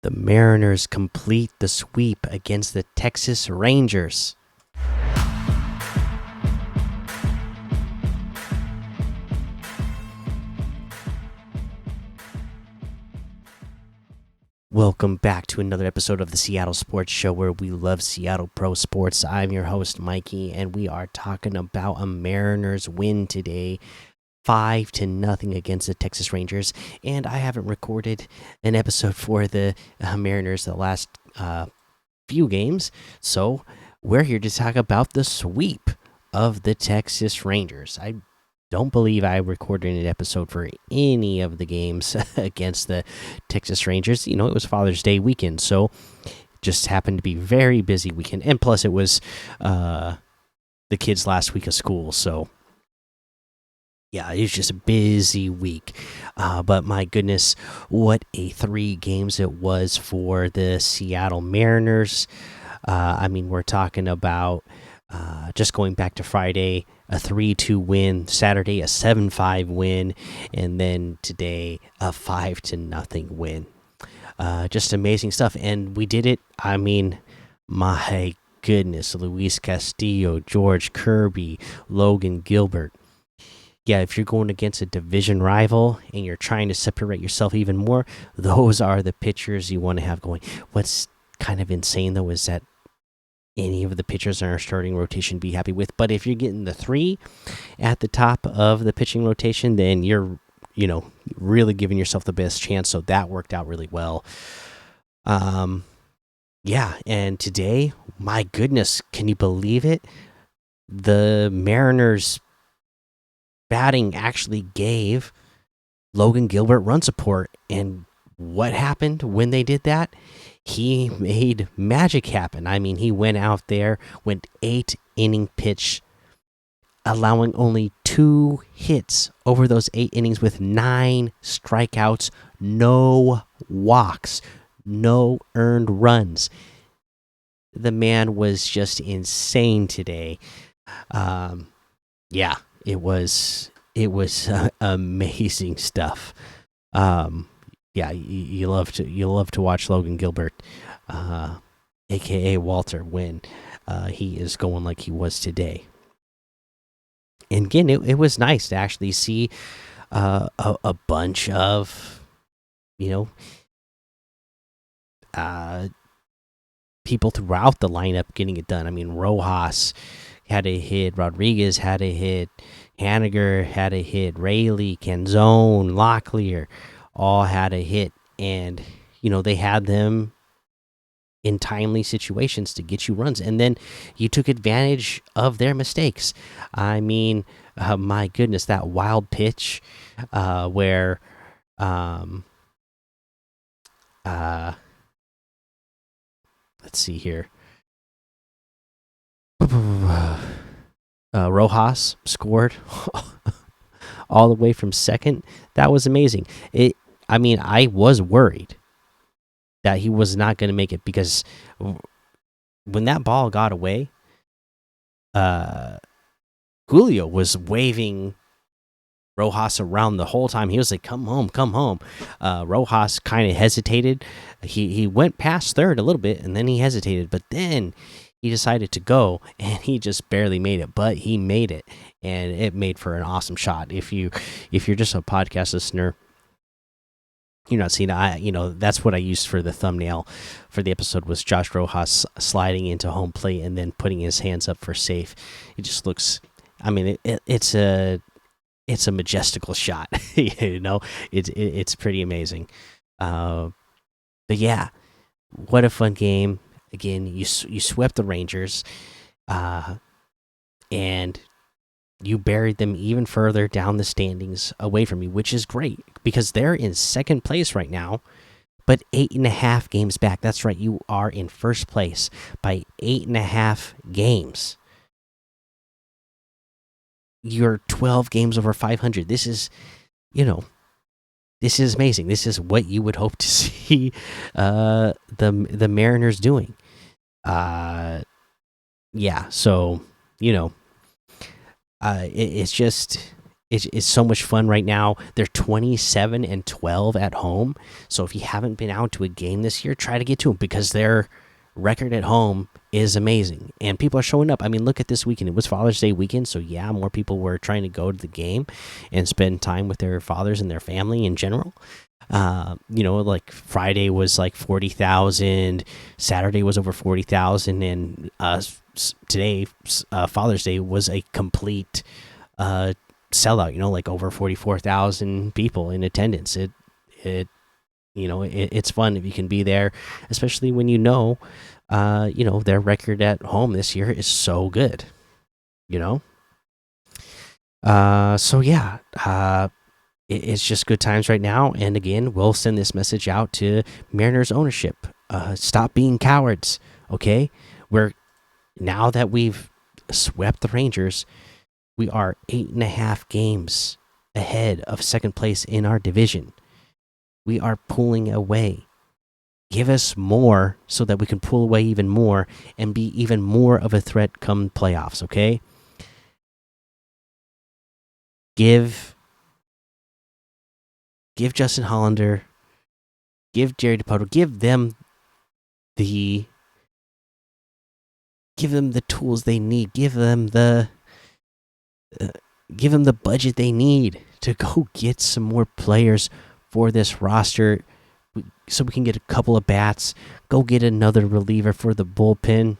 The Mariners complete the sweep against the Texas Rangers. Welcome back to another episode of the Seattle Sports Show, where we love Seattle pro sports. I'm your host, Mikey, and we are talking about a Mariners win today, 5-0 against the Texas Rangers. And I haven't recorded an episode for the Mariners the last few games, so we're here to talk about the sweep of the Texas Rangers. I don't believe I recorded an episode for any of the games against the Texas Rangers. You know, it was Father's Day weekend, so just happened to be very busy weekend, and plus it was the kids' last week of school, so yeah, it was just a busy week. But my goodness, what a 3 games it was for the Seattle Mariners. I mean, we're talking about just going back to Friday, a 3-2 win, Saturday a 7-5 win, and then today a 5-0 win. Just amazing stuff, and we did it. I mean, my goodness, Luis Castillo, George Kirby, Logan, Gilbert. Yeah, if you're going against a division rival and you're trying to separate yourself even more, those are the pitchers you want to have going. What's kind of insane, though, is that any of the pitchers in our starting rotation be happy with. But if you're getting the 3 at the top of the pitching rotation, then you're, really giving yourself the best chance. So that worked out really well. Yeah, and today, my goodness, can you believe it? The Mariners batting actually gave Logan Gilbert run support, and what happened when they did that? He made magic happen. I mean, he went out there, went 8-inning pitch, allowing only 2 hits over those 8 innings with 9 strikeouts, no walks, no earned runs. The man was just insane today. Yeah, it was amazing stuff. Yeah, you love to watch Logan Gilbert, aka Walter, when he is going like he was today. And again, it was nice to actually see a bunch of people throughout the lineup getting it done. I mean, Rojas had a hit, Rodriguez had a hit, Haniger had a hit, Rayleigh, Canzone, Locklear all had a hit, and they had them in timely situations to get you runs, and then you took advantage of their mistakes. I mean, my goodness, that wild pitch where let's see here. Rojas scored all the way from second. That was amazing. I mean, I was worried that he was not going to make it, because when that ball got away, Julio was waving Rojas around the whole time. He was like, "Come home, come home." Rojas kind of hesitated. He went past third a little bit, and then he hesitated, but then he decided to go, and he just barely made it, but he made it, and it made for an awesome shot. If you're just a podcast listener, you're not seeing that's what I used for the thumbnail for the episode, was Josh Rojas sliding into home plate and then putting his hands up for safe. It just looks, I mean, it's a majestical shot. It's pretty amazing. But yeah, what a fun game. Again, you swept the Rangers, and you buried them even further down the standings away from you, which is great because they're in second place right now, but 8.5 games back. That's right, you are in first place by 8.5 games. You're 12 games over 500. This is amazing. This is what you would hope to see the Mariners doing. Yeah, so it's just It's so much fun right now. They're 27-12 at home. So if you haven't been out to a game this year, try to get to them because their record at home is amazing. And people are showing up. I mean, look at this weekend. It was Father's Day weekend. So, yeah, more people were trying to go to the game and spend time with their fathers and their family in general. Like Friday was like 40,000, Saturday was over 40,000, and today, Father's Day, was a complete sellout. Like over 44,000 people in attendance. It's fun if you can be there, especially when their record at home this year is so good. So yeah, it's just good times right now. And again, we'll send this message out to Mariners ownership. Stop being cowards. Okay, now that we've swept the Rangers, we are 8.5 games ahead of second place in our division. We are pulling away. Give us more so that we can pull away even more and be even more of a threat come playoffs, okay? Give Justin Hollander, give Jerry DePoto, give them the tools they need. Give them the budget they need to go get some more players for this roster, so we can get a couple of bats. Go get another reliever for the bullpen.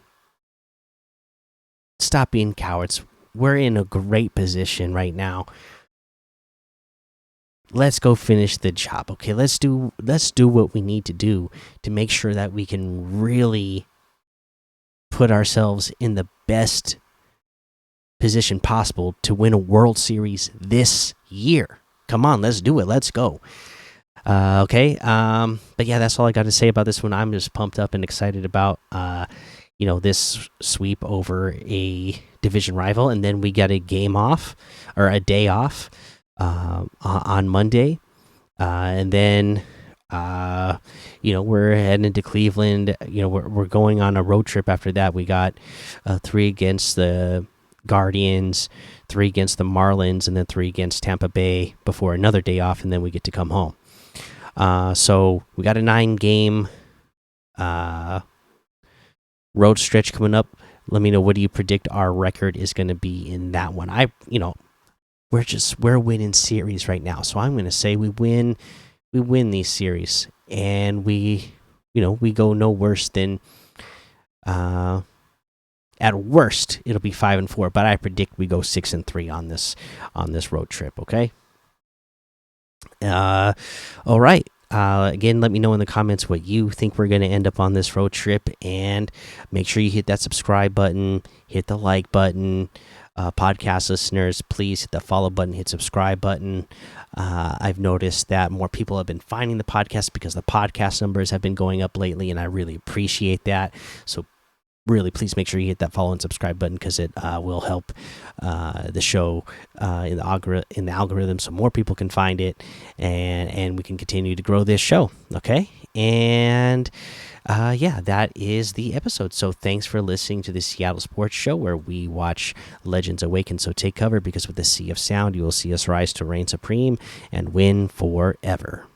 Stop being cowards. We're in a great position right now. Let's go finish the job, okay? Let's do what we need to do to make sure that we can really put ourselves in the best position possible to win a World Series this year. Come on, let's do it. Let's go. Okay. But yeah, that's all I got to say about this one. I'm just pumped up and excited about this sweep over a division rival, and then we got a game off or a day off on Monday, and then we're heading to Cleveland. We're going on a road trip after that. We got 3 against the Guardians, 3 against the Marlins, and then 3 against Tampa Bay before another day off, and then we get to come home. So we got a 9-game road stretch coming up. Let me know, what do you predict our record is going to be in that one? We're winning series right now, so I'm going to say we win these series, and we go no worse than at worst it'll be 5-4, but I predict we go 6-3 on this road trip. Okay. All right. Again, let me know in the comments what you think we're going to end up on this road trip, and make sure you hit that subscribe button, hit the like button. Podcast listeners, please hit the follow button, hit subscribe button. I've noticed that more people have been finding the podcast because the podcast numbers have been going up lately, and I really appreciate that. So really, please make sure you hit that follow and subscribe button, because it will help the show in the algorithm, so more people can find it, and we can continue to grow this show. Okay, and yeah, that is the episode. So thanks for listening to the Seattle Sports Show, where we watch legends awaken. So take cover, because with the sea of sound, you will see us rise to reign supreme and win forever.